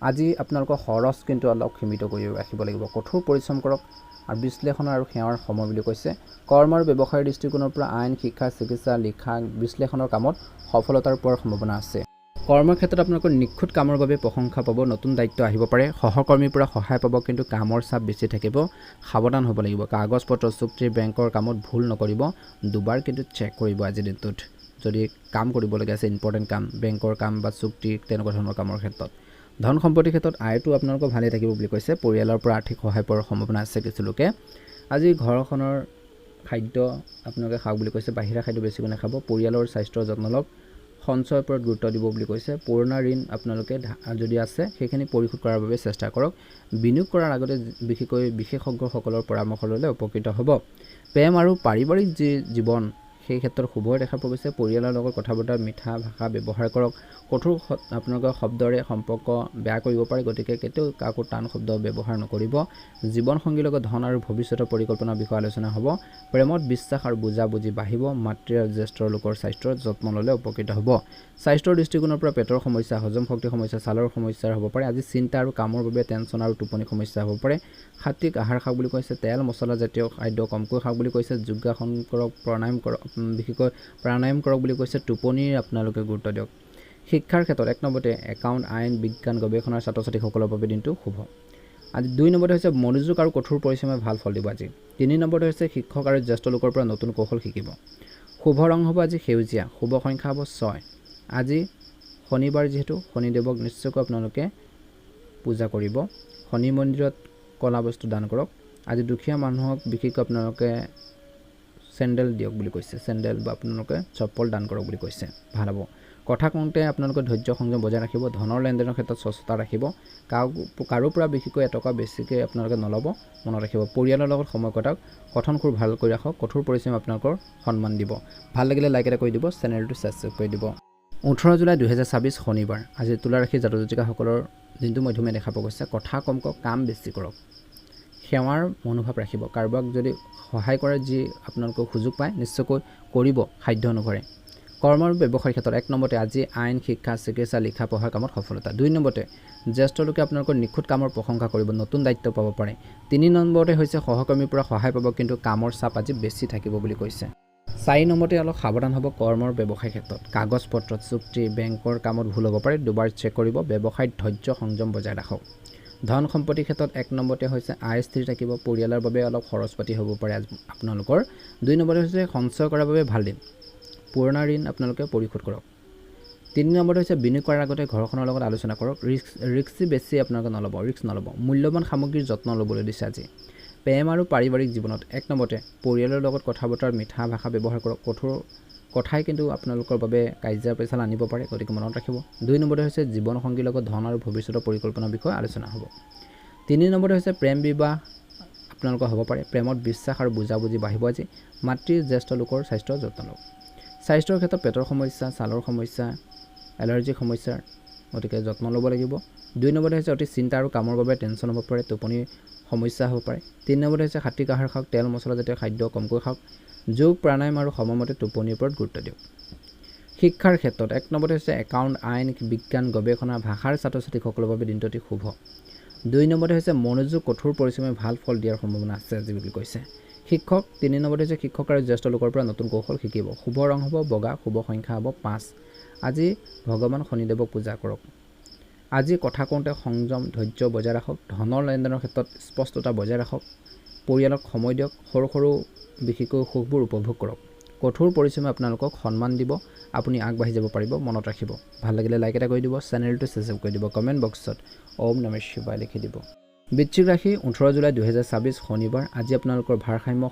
আজি আপোনালোকৰ খৰচ কিন্তু অলপ সীমিত কৰি ৰাখিব লাগিব। কঠোৰ পৰিশ্ৰম কৰক আৰু বিশ্লেষণ আৰু সেৱাৰ সময় বুলি কৈছে। কৰ্ম আৰু ব্যৱসায়ৰ দৃষ্টিকোণৰ পৰা আইন, শিক্ষা, চিকিৎসা, লিখা, বিশ্লেষণৰ কামত সফলতাৰ পোৱাৰ সম্ভাৱনা আছে। কৰ্মৰ ক্ষেত্ৰত আপোনালোকৰ নিখুঁত কামৰ বাবে প্ৰশংসা পাব, নতুন দায়িত্ব আহিব পাৰে, সহকৰ্মীৰ পৰা সহায় পাব, কিন্তু কামৰ চাপ বেছি থাকিব, সাৱধান হ'ব লাগিব। কাগজ পত্ৰ, চুক্তি, বেংকৰ কামত ভুল নকৰিব, দুবাৰ কিন্তু চেক কৰিব আজিৰ দিনটোত যদি কাম কৰিবলগীয়া আছে, ইম্পৰ্টেণ্ট কাম, বেংকৰ কাম বা চুক্তি তেনেকুৱা ধৰণৰ কামৰ ক্ষেত্ৰত। ধন সম্পত্তিৰ ক্ষেত্ৰত আয়টো আপোনালোকৰ ভালেই থাকিব বুলি কৈছে। পৰিয়ালৰ পৰা আৰ্থিক সহায় পোৱাৰ সম্ভাৱনা আছে কিছু লোকে। আজি ঘৰখনৰ খাদ্য আপোনালোকে খাওক বুলি কৈছে, বাহিৰা খাদ্য বেছিকৈ নাখাব। পৰিয়ালৰ স্বাস্থ্যৰ যত্ন লওক, সঞ্চয়ৰ ওপৰত গুৰুত্ব দিব বুলি কৈছে। পুৰণা ঋণ আপোনালোকে যদি আছে সেইখিনি পৰিশোধ কৰাৰ বাবে চেষ্টা কৰক। বিনিয়োগ কৰাৰ আগতে বিশেষকৈ বিশেষজ্ঞসকলৰ পৰামৰ্শ ল'লে উপকৃত হ'ব। প্ৰেম আৰু পাৰিবাৰিক যি জীৱন সেই ক্ষেত্ৰত শুভই দেখা পোৱা গৈছে। পৰিয়ালৰ লগত কথা বতৰা মিঠা ভাষা ব্যৱহাৰ কৰক। কঠোৰ আপোনালোকৰ শব্দৰে সম্পৰ্ক বেয়া কৰিব পাৰে, গতিকে কেতিয়াও কাকো টান শব্দ ব্যৱহাৰ নকৰিব। জীৱনসংগীৰ লগত ধন আৰু ভৱিষ্যতৰ পৰিকল্পনাৰ বিষয়ে আলোচনা হ'ব। প্ৰেমত বিশ্বাস আৰু বুজাবুজি বাঢ়িব। মাতৃ আৰু জ্যেষ্ঠ লোকৰ স্বাস্থ্যৰ যত্ন ল'লে উপকৃত হ'ব। স্বাস্থ্যৰ দৃষ্টিকোণৰ পৰা পেটৰ সমস্যা, হজম শক্তিৰ সমস্যা, ছালৰ সমস্যা হ'ব পাৰে। আজি চিন্তা আৰু কামৰ বাবে টেনচন আৰু টোপনি সমস্যা হ'ব পাৰে। সাত্বিক আহাৰ খাওক বুলি কৈছে। তেল মছলা জাতীয় খাদ্য কমকৈ খাওক বুলি কৈছে। যোগাসন কৰক, প্ৰাণায়াম কৰক, বিশেষকৈ প্ৰাণায়াম কৰক বুলি কৈছে। টোপনিৰ আপোনালোকে গুৰুত্ব দিয়ক। শিক্ষাৰ ক্ষেত্ৰত 1 নম্বৰতে একাউণ্ট, আইন, বিজ্ঞান, গৱেষণাৰ ছাত্ৰ ছাত্ৰীসকলৰ বাবে দিনটো শুভ। আজি 2 নম্বৰতে হৈছে মনোযোগ আৰু কঠোৰ পৰিশ্ৰমে ভাল ফল দিব আজি। 3 নম্বৰতে হৈছে শিক্ষক আৰু জ্যেষ্ঠ লোকৰ পৰা নতুন কৌশল শিকিব। শুভ ৰং হ'ব আজি সেউজীয়া, শুভ সংখ্যা হ'ব 6। আজি শনিবাৰ যিহেতু শনিদেৱক নিশ্চয়কৈ আপোনালোকে পূজা কৰিব। শনি মন্দিৰত কলা বস্তু দান কৰক। আজি দুখীয়া মানুহক বিশেষকৈ আপোনালোকে চেণ্ডেল দিয়ক বুলি কৈছে, চেণ্ডেল বা আপোনালোকে চপ্পল দান কৰক বুলি কৈছে, ভাল হ'ব। কথা কওঁতে আপোনালোকে ধৈৰ্য সংযম বজাই ৰাখিব। ধনৰ লেনদেনৰ ক্ষেত্ৰত স্বচ্ছতা ৰাখিব। কাৰো পৰা বিশেষকৈ এটকা বেছিকৈ আপোনালোকে নল'ব, মনত ৰাখিব। পৰিয়ালৰ লগত সময় কটাওক, কথন সুৰ ভাল কৰি ৰাখক, কঠোৰ পৰিশ্ৰমে আপোনালোকৰ সন্মান দিব। ভাল লাগিলে লাইক এটা কৰি দিব, চেনেলটো ছাবস্ক্ৰাইব কৰি দিব। 18 জুলাই 2024 শনিবাৰ। আজি তুলা ৰাশি জাতক জাতিকাসকলৰ দিনটো মধ্যমীয়া দেখা পোৱা গৈছে। কথা কম কওক, কাম বেছি কৰক, সেৱাৰ মনোভাৱ ৰাখিব। কাৰোবাক যদি সহায় কৰে যি আপোনালোকক সুযোগ পায় নিশ্চয়কৈ কৰিব সাধ্য অনুসাৰে। কৰ্ম আৰু ব্যৱসায়ৰ ক্ষেত্ৰত 1 নম্বৰতে আজি আইন, শিক্ষা, চিকিৎসা, লিখা পঢ়াৰ কামত সফলতা। 2 নম্বৰতে জ্যেষ্ঠ লোকে আপোনালোকৰ নিখুঁত কামৰ প্ৰশংসা কৰিব, নতুন দায়িত্ব পাব পাৰে। 3 নম্বৰতে হৈছে সহকৰ্মীৰ পৰা সহায় পাব, কিন্তু কামৰ চাপ আজি বেছি থাকিব বুলি কৈছে। 4 নম্বৰতে অলপ সাৱধান হ'ব কৰ্মৰ ব্যৱসায়ৰ ক্ষেত্ৰত। কাগজ পত্ৰ, চুক্তি, বেংকৰ কামত ভুল হ'ব পাৰে, দুবাৰ চেক কৰিব। ব্যৱসায়ত ধৈৰ্য সংযম বজাই ৰাখক। ধন সম্পত্তিৰ ক্ষেত্ৰত 1 নম্বৰতে হৈছে আয় স্থিৰ থাকিব। পৰিয়ালৰ বাবে অলপ খৰচ পাতি হ'ব পাৰে আপোনালোকৰ। 2 নম্বৰতে হৈছে সঞ্চয় কৰাৰ বাবে ভাল দিন। পুৰণা ঋণ আপোনালোকে পৰিশোধ কৰক। 3 নম্বৰতে হৈছে বিনিয়োগ কৰাৰ আগতে ঘৰখনৰ লগত আলোচনা কৰক। ৰিস্ক বেছি আপোনালোকে ৰিস্ক নল'ব। মূল্যৱান সামগ্ৰীৰ যত্ন ল'বলৈ দিছে আজি। প্ৰেম আৰু পাৰিবাৰিক জীৱনত 1 নম্বৰতে পৰিয়ালৰ লগত কথা বতৰাৰ মিঠা ভাষা ব্যৱহাৰ কৰক। কঠোৰ কথাই কিন্তু আপোনালোকৰ বাবে কাজিয়া পেচাল আনিব পাৰে, গতিকে মনত ৰাখিব। 2 নম্বৰতে হৈছে জীৱনসংগীৰ লগত ধন আৰু ভৱিষ্যতৰ পৰিকল্পনাৰ বিষয়ে আলোচনা হ'ব। 3 নম্বৰতে হৈছে প্ৰেম বিবাহ আপোনালোকৰ হ'ব পাৰে। প্ৰেমত বিশ্বাস আৰু বুজাবুজি বাঢ়িব আজি। মাতৃ জ্যেষ্ঠ লোকৰ স্বাস্থ্যৰ যত্ন লওক। স্বাস্থ্যৰ ক্ষেত্ৰত পেটৰ সমস্যা, ছালৰ সমস্যা, এলাৰ্জিক সমস্যাৰ গতিকে যত্ন ল'ব লাগিব। 2 নম্বৰতে হৈছে অতি চিন্তা আৰু কামৰ বাবে টেনচন হ'ব পাৰে, টোপনিৰ সমস্যা হ'ব পাৰে। 3 নম্বৰতে হৈছে সাত্বিক আহাৰ খাওক, তেল মছলা জাতীয় খাদ্য কমকৈ খাওক। যোগ প্ৰাণায়াম আৰু সময়মতে টোপনিৰ ওপৰত গুৰুত্ব দিয়ক। শিক্ষাৰ ক্ষেত্ৰত 1 নম্বৰতে হৈছে একাউণ্ট, আইন, বিজ্ঞান, গৱেষণা, ভাষাৰ ছাত্ৰ ছাত্ৰীসকলৰ বাবে দিনটো অতি শুভ। 2 নম্বৰতে হৈছে মনোযোগ, কঠোৰ পৰিশ্ৰমে ভাল ফল দিয়াৰ সম্ভাৱনা আছে আজি বুলি কৈছে। শিক্ষক 3 নম্বৰতে হৈছে শিক্ষক আৰু জ্যেষ্ঠ লোকৰ পৰা নতুন কৌশল শিকিব। শুভ ৰং হ'ব বগা, শুভ সংখ্যা হ'ব 5। আজি ভগৱান শনিদেৱক পূজা কৰক। আজি কথা কওঁতে সংযম ধৈৰ্য বজাই ৰাখক। ধনৰ লেনদেনৰ ক্ষেত্ৰত স্পষ্টতা বজাই ৰাখক। পৰিয়ালক সময় দিয়ক। সৰু সৰু বিশেষকৈ সুখবোৰ উপভোগ কৰক। কঠোৰ পৰিশ্ৰমে আপোনালোকক সন্মান দিব, আপুনি আগবাঢ়ি যাব পাৰিব, মনত ৰাখিব। ভাল লাগিলে লাইক এটা কৰি দিব, চেনেলটো ছাবস্ক্ৰাইব কৰি দিব, কমেণ্ট বক্সত ওম নমঃ শিৱায় লিখি দিব। বৃশ্চিক ৰাশি 18 জুলাই 2024 শনিবাৰ। আজি আপোনালোকৰ ভাৰসাম্য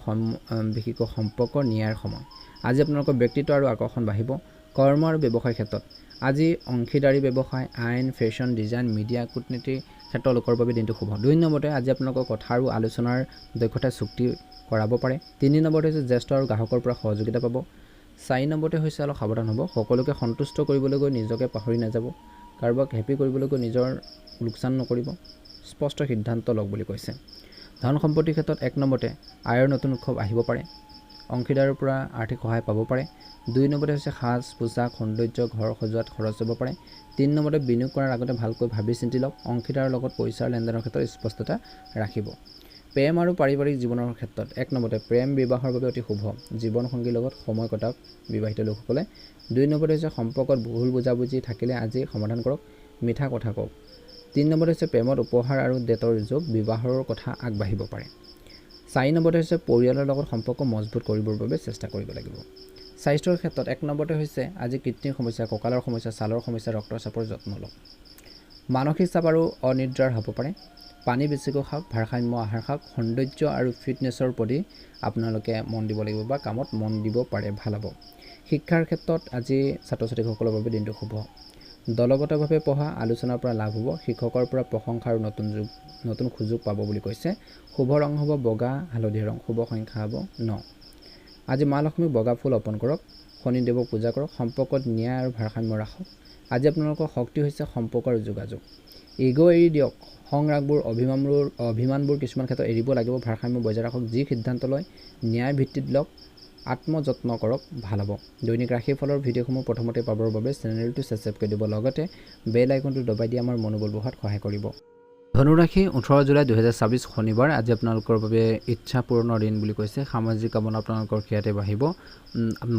বিশেষকৈ সম্পৰ্ক ন্যায়ৰ সময়। আজি আপোনালোকৰ ব্যক্তিত্ব আৰু আকৰ্ষণ বাঢ়িব। কৰ্ম আৰু ব্যৱসায় ক্ষেত্ৰত আজি অংশীদাৰী ব্যৱসায়, আইন, ফেশ্বন ডিজাইন, মিডিয়া, কূটনীতিৰ ক্ষেত্ৰৰ লোকৰ বাবে দিনটো শুভ। 2 নম্বৰতে আজি আপোনালোকৰ কথা আৰু আলোচনাৰ দক্ষতা চুক্তি কৰাব পাৰে। 3 নম্বৰতে হৈছে জ্যেষ্ঠ আৰু গ্ৰাহকৰ পৰা সহযোগিতা পাব। 4 নম্বৰতে হৈছে অলপ সাৱধান হ'ব। সকলোকে সন্তুষ্ট কৰিবলৈ গৈ নিজকে পাহৰি নাযাব। কাৰোবাক হেপী কৰিবলৈ গৈ নিজৰ লোকচান নকৰিব। স্পষ্ট সিদ্ধান্ত লওক বুলি কৈছে। ধন সম্পত্তিৰ ক্ষেত্ৰত 1 নম্বৰতে আয়ৰ নতুন উৎসৱ আহিব পাৰে। অংশীদাৰৰ পৰা আৰ্থিক সহায় পাব পাৰে। 2 নম্বৰতে হৈছে সাজ পোছাক, সৌন্দৰ্য, ঘৰ সজোৱাত খৰচ হ'ব পাৰে। 3 নম্বৰতে বিনিয়োগ কৰাৰ আগতে ভালকৈ ভাবি চিন্তি লওক। অংশীদাৰৰ লগত পইচাৰ লেনদেনৰ ক্ষেত্ৰত স্পষ্টতা ৰাখিব। প্ৰেম আৰু পাৰিবাৰিক জীৱনৰ ক্ষেত্ৰত 1 নম্বৰতে প্ৰেম বিবাহৰ বাবে অতি শুভ। জীৱনসংগীৰ লগত সময় কটাওক বিবাহিত লোকসকলে। 2 নম্বৰতে হৈছে সম্পৰ্কত ভুল বুজাবুজি থাকিলে আজি সমাধান কৰক, মিঠা কথা কওক। 3 নম্বৰতে হৈছে প্ৰেমত উপহাৰ আৰু ডেটৰ যোগ, বিবাহৰ কথা আগবাঢ়িব পাৰে। 4 নম্বৰতে হৈছে পৰিয়ালৰ লগত সম্পৰ্ক মজবুত কৰিবৰ বাবে চেষ্টা কৰিব লাগিব। স্বাস্থ্যৰ ক্ষেত্ৰত 1 নম্বৰতে হৈছে আজি কৃত্ৰিম সমস্যা, কঁকালৰ সমস্যা, ছালৰ সমস্যা, ৰক্তচাপৰ যত্ন লওক। মানসিক চাপ আৰু অনিদ্ৰাৰ হ'ব পাৰে। পানী বেছিকৈ খাওক, ভাৰসাম্য আহাৰ খাওক। সৌন্দৰ্য আৰু ফিটনেছৰ প্ৰতি আপোনালোকে মন দিব লাগিব বা কামত মন দিব পাৰে, ভাল হ'ব। শিক্ষাৰ ক্ষেত্ৰত আজি ছাত্ৰ ছাত্ৰীসকলৰ বাবে দিনটো শুভ। দলগতভাৱে পঢ়া, আলোচনাৰ পৰা লাভ হ'ব। শিক্ষকৰ পৰা প্ৰশংসা আৰু নতুন সুযোগ পাব বুলি কৈছে। শুভ ৰং হ'ব বগা, হালধীয়া ৰং। শুভ সংখ্যা হ'ব 9। আজি মা লক্ষ্মীক বগা ফুল অৰ্পণ কৰক। শনিদেৱক পূজা কৰক। সম্পৰ্কত ন্যায় আৰু ভাৰসাম্য ৰাখক। আজি আপোনালোকৰ শক্তি হৈছে সম্পৰ্ক আৰু যোগাযোগ। ইগ' এৰি দিয়ক। খং ৰাগবোৰ, অভিমানবোৰ কিছুমান ক্ষেত্ৰত এৰিব লাগিব। ভাৰসাম্য বজাই ৰাখক। যি সিদ্ধান্ত লয় ন্যায় ভিত্তিত লওক। আত্মযত্ন কৰক, ভাল হ'ব। দৈনিক ৰাশিফলৰ ভিডিঅ'সমূহ প্ৰথমতে পাবৰ বাবে চেনেলটো ছাবস্ক্ৰাইব কৰি দিব। লগতে বেল আইকনটো দবাই দি আমাৰ মনোবল বঢ়োৱাত সহায় কৰিব। ধনুৰাশি 18 জুলাই 2024 শনিবাৰ। আজি আপোনালোকৰ বাবে ইচ্ছা পূৰণৰ দিন বুলি কৈছে। সামাজিক কামত আপোনালোকৰ খ্যাতি বাঢ়িব,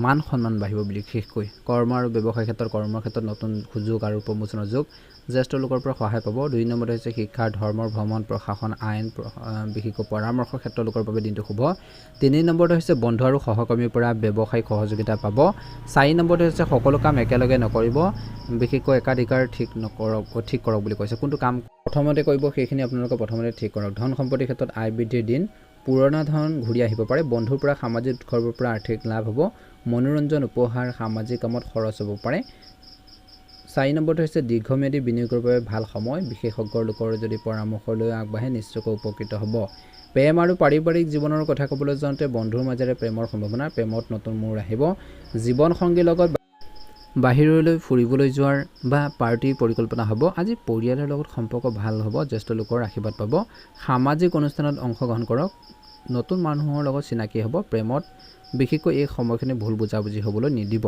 মান সন্মান বাঢ়িব বিশেষকৈ। কৰ্ম আৰু ব্যৱসায় ক্ষেত্ৰত কৰ্মৰ ক্ষেত্ৰত নতুন সুযোগ আৰু প্ৰমোচনৰ যোগ। জ্যেষ্ঠ লোকৰ পৰা সহায় পাব। 2 নম্বৰতে হৈছে শিক্ষা, ধৰ্মৰ ভ্ৰমণ, প্ৰশাসন, আইন, বিশেষকৈ পৰামৰ্শ ক্ষেত্ৰৰ লোকৰ বাবে দিনটো শুভ। 3 নম্বৰতে হৈছে বন্ধু আৰু সহকৰ্মীৰ পৰা ব্যৱসায়িক সহযোগিতা পাব। 4 নম্বৰতে হৈছে সকলো কাম একেলগে নকৰিব, বিশেষকৈ একাধিকাৰ ঠিক কৰক বুলি কৈছে। কোনটো কাম প্ৰথমতে কৰিব সেইখিনি আপোনালোকে প্ৰথমতে ঠিক কৰক। ধন সম্পত্তিৰ ক্ষেত্ৰত আয় বৃদ্ধিৰ দিন। পুৰণা ধন ঘূৰি আহিব পাৰে। বন্ধুৰ পৰা সামাজিক উৎসৱৰ পৰা আৰ্থিক লাভ হ'ব। মনোৰঞ্জন, উপহাৰ, সামাজিক কামত খৰচ হ'ব পাৰে। 4 নম্বৰতে হৈছে দীৰ্ঘম্যাদী বিনিয়োগৰ বাবে ভাল সময়। বিশেষজ্ঞৰ লোকৰ যদি পৰামৰ্শ লৈ আগবাঢ়ে নিশ্চয়কৈ উপকৃত হ'ব। প্ৰেম আৰু পাৰিবাৰিক জীৱনৰ কথা ক'বলৈ যাওঁতে বন্ধুৰ মাজেৰে প্ৰেমৰ সম্ভাৱনা। প্ৰেমত নতুন মূৰ আহিব। জীৱনসংগীৰ লগত বাহিৰলৈ ফুৰিবলৈ যোৱাৰ বা পাৰ্টিৰ পৰিকল্পনা হ'ব। আজি পৰিয়ালৰ লগত সম্পৰ্ক ভাল হ'ব। জ্যেষ্ঠ লোকৰ আশীৰ্বাদ পাব। সামাজিক অনুষ্ঠানত অংশগ্ৰহণ কৰক। নতুন মানুহৰ লগত চিনাকি হ'ব। প্ৰেমত বিশেষকৈ এই সময়খিনি ভুল বুজাবুজি হ'বলৈ নিদিব।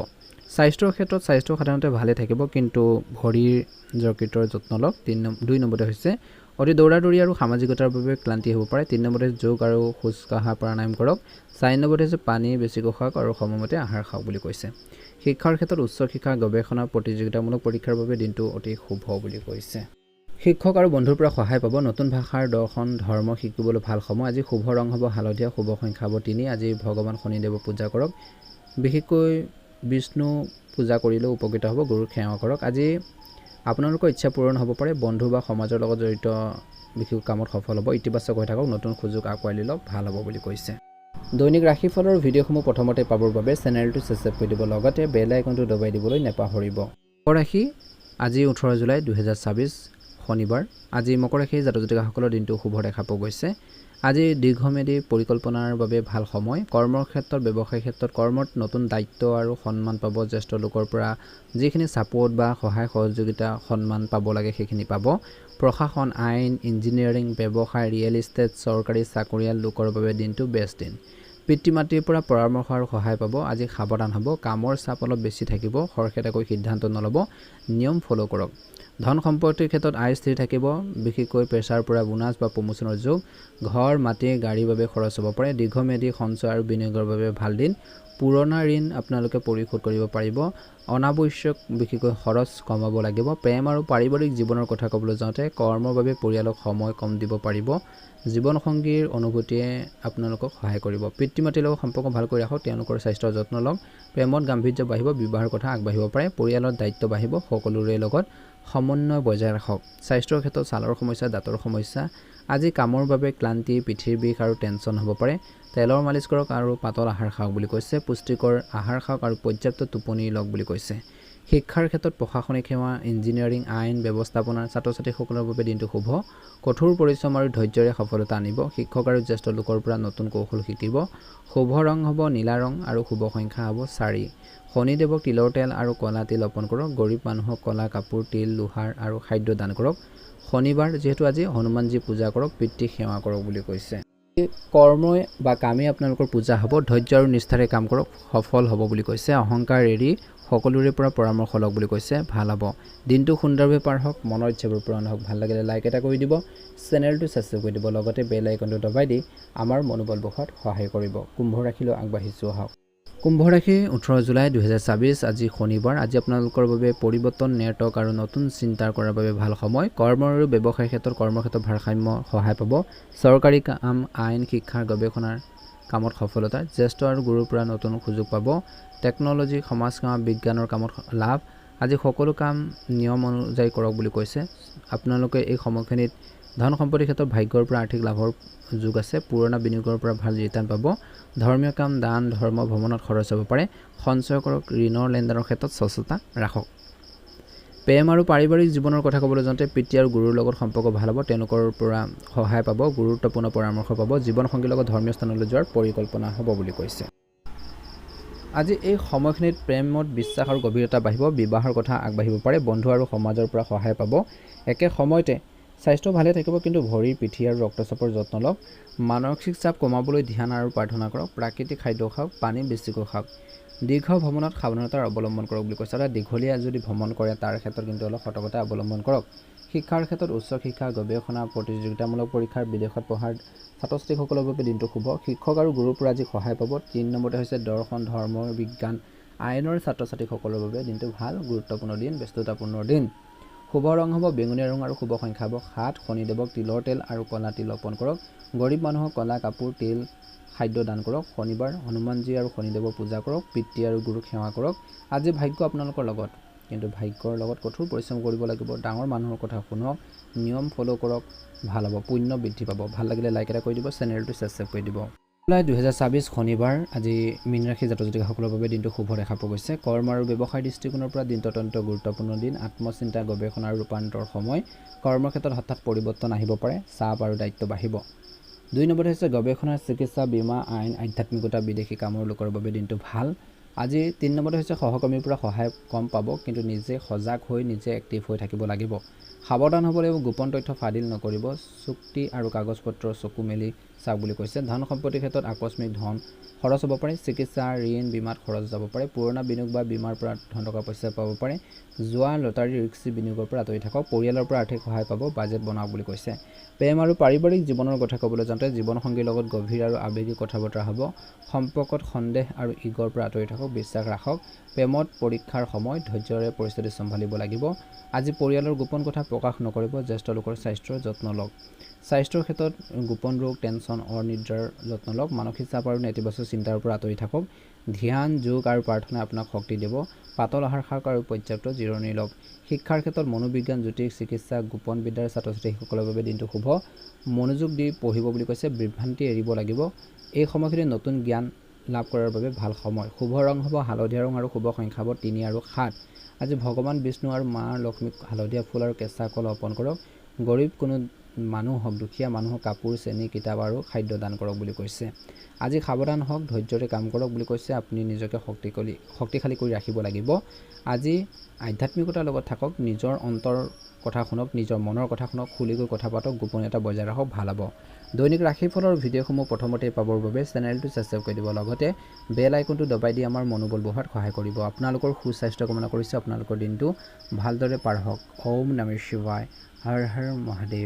স্বাস্থ্যৰ ক্ষেত্ৰত স্বাস্থ্য সাধাৰণতে ভালে থাকিব, কিন্তু ভৰিৰ যকৃতৰ যত্ন লওক। 2 নম্বৰতে হৈছে অতি দৌৰা-দৌৰি আৰু সামাজিকতাৰ বাবে ক্লান্তি হ'ব পাৰে। 3 নম্বৰতে যোগ আৰু খোজ কঢ়া প্ৰাণায়াম কৰক। 4 নম্বৰতে হৈছে পানী বেছিকৈ খাওক আৰু সময়মতে আহাৰ খাওক বুলি কৈছে। শিক্ষাৰ ক্ষেত্ৰত উচ্চ শিক্ষা, গৱেষণা, প্ৰতিযোগিতামূলক পৰীক্ষাৰ বাবে দিনটো অতি শুভ বুলি কৈছে। শিক্ষক আৰু বন্ধুৰ পৰা সহায় পাব। নতুন ভাষাৰ দৰ্শন, ধৰ্ম শিকিবলৈ ভাল সময়। আজি শুভ ৰং হ'ব হালধীয়া। শুভ সংখ্যা হ'ব 3। আজি ভগৱান শনিদেৱক পূজা কৰক। বিশেষকৈ বিষ্ণু পূজা কৰিলেও উপকৃত হ'ব। গুৰুক সেৱা কৰক। আজি আপোনালোকৰ ইচ্ছা পূৰণ হ'ব পাৰে। বন্ধু বা সমাজৰ লগত জড়িত বিশেষ কামত সফল হ'ব। ইতিবাচক হৈ থাকক। নতুন সুযোগ আঁকোৱালি লওক, ভাল হ'ব বুলি কৈছে। দৈনিক ৰাশিফলৰ ভিডিঅ'সমূহ প্ৰথমতে পাবৰ বাবে চেনেলটো ছাবস্ক্ৰাইব কৰি দিব। লগতে বেল আইকনটো দবাই দিবলৈ নাপাহৰিব। মকৰ ৰাশি আজি 18 জুলাই 2024 শনিবাৰ। আজি মকৰ ৰাশিৰ জাতক জাতিকাসকলৰ দিনটো শুভ দেখা পোৱা গৈছে। আজি দীৰ্ঘম্যাদী পৰিকল্পনাৰ বাবে ভাল সময়। কৰ্মৰ ক্ষেত্ৰত, ব্যৱসায় ক্ষেত্ৰত কৰ্মত নতুন দায়িত্ব আৰু সন্মান পাব। জ্যেষ্ঠ লোকৰ পৰা যিখিনি ছাপোৰ্ট বা সহায় সহযোগিতা সন্মান পাব লাগে সেইখিনি পাব। প্ৰশাসন, আইন, ইঞ্জিনিয়াৰিং, ব্যৱসায়, ৰিয়েল ইষ্টেট, চৰকাৰী চাকৰিয়াল লোকৰ বাবে দিনটো বেষ্ট দিন। পিতৃ মাতৃৰ পৰা পৰামৰ্শ আৰু সহায় পাব। আজি সাৱধান হ'ব। কামৰ চাপ অলপ বেছি থাকিব। খৰখেদাকৈ সিদ্ধান্ত নল'ব। নিয়ম ফ'ল' কৰক। ধন সম্পত্তিৰ ক্ষেত্ৰত আয় স্থিৰ থাকিব। বিশেষকৈ পেছাৰ পৰা বোনাছ বা প্ৰমোচনৰ যোগ। ঘৰ, মাটি, গাড়ীৰ বাবে খৰচ হ'ব পাৰে। দীৰ্ঘম্যাদী সঞ্চয় আৰু বিনিয়োগৰ বাবে ভাল দিন। পুৰণা ঋণ আপোনালোকে পৰিশোধ কৰিব পাৰিব। অনাৱশ্যক বিশেষকৈ খৰচ কমাব লাগিব। প্ৰেম আৰু পাৰিবাৰিক জীৱনৰ কথা ক'বলৈ যাওঁতে কৰ্মৰ বাবে পৰিয়ালক সময় কম দিব পাৰিব। জীৱনসংগীৰ অনুভূতিয়ে আপোনালোকক সহায় কৰিব। পিতৃ মাতৃৰ লগত সম্পৰ্ক ভালকৈ ৰাখক। তেওঁলোকৰ স্বাস্থ্যৰ যত্ন লওক। প্ৰেমত গাম্ভীৰ্য বাঢ়িব। বিবাহৰ কথা আগবাঢ়িব পাৰে। পৰিয়ালৰ দায়িত্ব বাঢ়িব। সকলোৰে লগত সমন্বয় বজাই ৰাখক। স্বাস্থ্যৰ ক্ষেত্ৰত ছালৰ সমস্যা, দাঁতৰ সমস্যা, আজি কামৰ বাবে ক্লান্তি, পিঠিৰ বিষ আৰু টেনচন হ'ব পাৰে। তেলৰ মালিচ কৰক আৰু পাতল আহাৰ খাওক বুলি কৈছে। পুষ্টিকৰ আহাৰ খাওক আৰু পৰ্যাপ্ত টোপনি লওক বুলি কৈছে। শিক্ষাৰ ক্ষেত্ৰত প্ৰশাসনিক সেৱা, ইঞ্জিনিয়াৰিং, আইন, ব্যৱস্থাপনাৰ ছাত্ৰ-ছাত্ৰীসকলৰ বাবে দিনটো শুভ। কঠোৰ পৰিশ্ৰম আৰু ধৈৰ্যৰে সফলতা আনিব। শিক্ষক আৰু জ্যেষ্ঠ লোকৰ পৰা নতুন কৌশল শিকিব। শুভ ৰং হ'ব নীলা ৰং আৰু শুভ সংখ্যা হ'ব 4। শনিদেৱক তিলৰ তেল আৰু কলা তিল অৰ্পণ কৰক। গৰীব মানুহক কলা কাপোৰ, তিল, লোহাৰ আৰু খাদ্য দান কৰক। শনিবাৰ যিহেতু আজি হনুমানজী পূজা কৰক, পিতৃক সেৱা কৰক বুলি কৈছে। কৰ্মই বা কামেই আপোনালোকৰ পূজা হ'ব। ধৈৰ্য আৰু নিষ্ঠাৰে কাম কৰক, সফল হ'ব বুলি কৈছে। অহংকাৰ এৰি সকলোৰে পৰা পৰামৰ্শ লওক বুলি কৈছে, ভাল হ'ব। দিনটো সুন্দৰভাৱে পাৰ হওক, মনৰ ইচ্ছাবোৰ পূৰণ হওক। ভাল লাগিলে লাইক এটা কৰি দিব, চেনেলটো ছাবস্ক্ৰাইব কৰি দিব, লগতে বেল আইকনটো দবাই দি আমাৰ মনোবল বঢ়োৱাত সহায় কৰিব। কুম্ভ ৰাশিলৈ আগবাঢ়িছোঁ আহক। কুম্ভ ৰাশি 18 জুলাই 2024 আজি শনিবাৰ। আজি আপোনালোকৰ বাবে পৰিৱৰ্তন, নেটৱৰ্ক আৰু নতুন চিন্তা কৰাৰ বাবে ভাল সময়। কৰ্ম আৰু ব্যৱসায়ৰ ক্ষেত্ৰত কৰ্মক্ষেত্ৰত ভাৰসাম্য সহায় পাব। চৰকাৰী কাম, আইন, শিক্ষাৰ গৱেষণাৰ কামত সফলতা। জ্যেষ্ঠ আৰু গুৰুৰ পৰা নতুন সুযোগ পাব। টেকন'লজি, সমাজসেৱা, বিজ্ঞানৰ কামত লাভ। আজি সকলো কাম নিয়ম অনুযায়ী কৰক বুলি কৈছে। আপোনালোকে এই সময়খিনিত ধন সম্পত্তিৰ ক্ষেত্ৰত ভাগ্যৰ পৰা আৰ্থিক লাভৰ যোগ আছে। পুৰণা বিনিয়োগৰ পৰা ভাল ৰিটাৰ্ণ পাব। ধৰ্মীয় কাম, দান, ধৰ্ম, ভ্ৰমণত খৰচ হ'ব পাৰে। সঞ্চয় কৰক। ঋণৰ লেনদেনৰ ক্ষেত্ৰত স্বচ্ছতা ৰাখক। প্ৰেম আৰু পাৰিবাৰিক জীৱনৰ কথা ক'বলৈ যাওঁতে পিতৃ আৰু গুৰুৰ লগত সম্পৰ্ক ভাল হ'ব। তেওঁলোকৰ পৰা সহায় পাব। গুৰুত্বপূৰ্ণ পৰামৰ্শ পাব। জীৱনসংগীৰ লগত ধৰ্মীয় স্থানলৈ যোৱাৰ পৰিকল্পনা হ'ব বুলি কৈছে। আজি এই সময়খিনিত প্ৰেমত বিশ্বাস আৰু গভীৰতা বাঢ়িব। বিবাহৰ কথা আগবাঢ়িব পাৰে। বন্ধু আৰু সমাজৰ পৰা সহায় পাব। একে সময়তে স্বাস্থ্য ভালে থাকিব, কিন্তু ভৰি, পিঠি আৰু ৰক্তচাপৰ যত্ন লওক। মানসিক চাপ কমাবলৈ ধ্যান আৰু প্ৰাৰ্থনা কৰক। প্ৰাকৃতিক খাদ্য খাওক, পানী বেছিকৈ খাওক। দীৰ্ঘ ভ্ৰমণত সাৱধানতা অৱলম্বন কৰক বুলি কৈছে। অৰ্থাৎ দীঘলীয়া যদি ভ্ৰমণ কৰে তাৰ ক্ষেত্ৰত কিন্তু অলপ সতৰ্কতা অৱলম্বন কৰক। শিক্ষাৰ ক্ষেত্ৰত উচ্চ শিক্ষা, গৱেষণা, প্ৰতিযোগিতামূলক পৰীক্ষাৰ বিদেশত পঢ়াৰ ছাত্ৰ-ছাত্ৰীসকলৰ বাবে দিনটো শুভ। শিক্ষক আৰু গুৰুৰ পৰা আজি সহায় পাব। 3 নম্বৰতে হৈছে দৰ্শন, ধৰ্ম, বিজ্ঞান, আইনৰ ছাত্ৰ-ছাত্ৰীসকলৰ বাবে দিনটো ভাল, গুৰুত্বপূৰ্ণ দিন, ব্যস্ততাপূৰ্ণ দিন। শুভ ৰং হ'ব বেঙুনীয়া ৰং আৰু শুভ সংখ্যা হ'ব 7। শনিদেৱক তিলৰ তেল আৰু কলা তিল অৰ্পণ কৰক। গৰীব মানুহক কলা কাপোৰ, তিল, খাদ্য দান কৰক। শনিবাৰ হনুমানজী আৰু শনিদেৱৰ পূজা কৰক। পিতৃ আৰু গুৰুক সেৱা কৰক। আজি ভাগ্য আপোনালোকৰ লগত, কিন্তু ভাগ্যৰ লগত কঠোৰ পৰিশ্ৰম কৰিব লাগিব। ডাঙৰ মানুহৰ কথা শুনক, নিয়ম ফ'ল' কৰক, ভাল হ'ব। পুণ্য বৃদ্ধি পাব। ভাল লাগিলে লাইক এটা কৰি দিব, চেনেলটো ছাবস্ক্ৰাইব কৰি দিব। জুলাই 2024 শনিবাৰ আজি মীন ৰাশি জাতক-জাতিকাসকলৰ বাবে দিনটো শুভ দেখা পোৱা গৈছে। কৰ্ম আৰু ব্যৱসায়ৰ দৃষ্টিকোণৰ পৰা দিনটো অত্যন্ত গুৰুত্বপূৰ্ণ দিন। আত্মচিন্তা, গৱেষণা আৰু ৰূপান্তৰ সময়। কৰ্মক্ষেত্ৰত হঠাৎ পৰিৱৰ্তন আহিব পাৰে। চাপ আৰু দায়িত্ব বাঢ়িব। 2 নম্বৰত হৈছে গৱেষণা, চিকিৎসা, বীমা, আইন, আধ্যাত্মিকতা, বিদেশী কামৰ লোকৰ বাবে দিনটো ভাল। আজি 3 নম্বৰত হৈছে সহকৰ্মীৰ পৰা সহায় কম পাব, কিন্তু নিজে সজাগ হৈ নিজে এক্টিভ হৈ থাকিব লাগিব। সাৱধান হ'ব লাগিব। গোপন তথ্য ফাদিল নকৰিব। চুক্তি আৰু কাগজ পত্ৰ চকু মেলি চাওক বুলি কৈছে। ধন সম্পত্তিৰ ক্ষেত্ৰত আকস্মিক ধন খৰচ হ'ব পাৰে। চিকিৎসা, ঋণ, বীমাত খৰচ যাব পাৰে। পুৰণা বিনিয়োগ বা বীমাৰ পৰা ধন টকা পইচা পাব পাৰে। জোৱা, লটাৰী, ৰিক্সি বিনিয়োগৰ পৰা আঁতৰি থাকক। পৰিয়ালৰ পৰা আৰ্থিক সহায় পাব। বাজেট বনাওক বুলি কৈছে। প্ৰেম আৰু পাৰিবাৰিক জীৱনৰ কথা ক'বলৈ যাওঁতে জীৱনসংগীৰ লগত গভীৰ আৰু আৱেগিক কথা-বতৰা হ'ব। সম্পৰ্কত সন্দেহ আৰু ইগৰ পৰা আঁতৰি থাকক। বিশ্বাস ৰাখক। প্ৰেমত পৰীক্ষাৰ সময়, ধৈৰ্য্যৰে পৰিস্থিতি চম্ভালিব লাগিব। আজি পৰিয়ালৰ গোপন কথা প্ৰকাশ নকৰিব। জ্যেষ্ঠ লোকৰ স্বাস্থ্যৰ যত্ন লওক। স্বাস্থ্যৰ ক্ষেত্ৰত গোপন ৰোগ, টেনচন, অনিদ্ৰাৰ যত্ন লওক। মানসিক চাপ আৰু নেতিবাচক চিন্তাৰ পৰা আঁতৰি থাকক। ধ্যান, যোগ আৰু প্ৰাৰ্থনাই আপোনাক শক্তি দিব। পাতল আহাৰ খাওক আৰু পৰ্যাপ্ত জিৰণি লওক। শিক্ষাৰ ক্ষেত্ৰত মনোবিজ্ঞান, জ্যোতিষ, চিকিৎসা, গোপন বিদ্যাৰ ছাত্ৰ-ছাত্ৰীসকলৰ বাবে দিনটো শুভ। মনোযোগ দি পঢ়িব বুলি কৈছে। বিভ্ৰান্তি এৰিব লাগিব। এই সময়খিনিত নতুন জ্ঞান লাভ কৰাৰ বাবে ভাল সময়। শুভ ৰং হ'ব হালধীয়া ৰং আৰু শুভ সংখ্যা হ'ব 3 আৰু 7। আজি ভগৱান বিষ্ণু আৰু মা লক্ষ্মীক হালধীয়া ফুল আৰু কেঁচা কল অৰ্পণ কৰক। গৰীব কোনো মানুহক, দুখীয়া মানুহক কাপোৰ, চেনি, কিতাপ আৰু খাদ্য দান কৰক বুলি কৈছে। আজি সাৱধান হওক, ধৈৰ্য্যৰে কাম কৰক বুলি কৈছে। আপুনি নিজকে শক্তিশালী কৰি ৰাখিব লাগিব। আজি আধ্যাত্মিকতাৰ লগত থাকক। নিজৰ অন্তৰ কথা শুনক, নিজৰ মনৰ কথা শুনক, খুলিকৈ কথা পাতক, গোপনীয়তা বজাই ৰাখক, ভাল হ'ব। দৈনিক ৰাশিফলৰ ভিডিঅ'সমূহ প্ৰথমতে পাবৰ বাবে চেনেলটো ছাবস্ক্ৰাইব কৰি দিব, লগতে বেল আইকনটো দবাই দি আমাৰ মনোবল বঢ়োৱাত সহায় কৰিব। আপোনালোকৰ সুস্বাস্থ্য কামনা কৰিছোঁ। আপোনালোকৰ দিনটো ভালদৰে পাৰ হওক। ওম নমঃ শিৱায়। হৰ হৰ মহাদেৱ।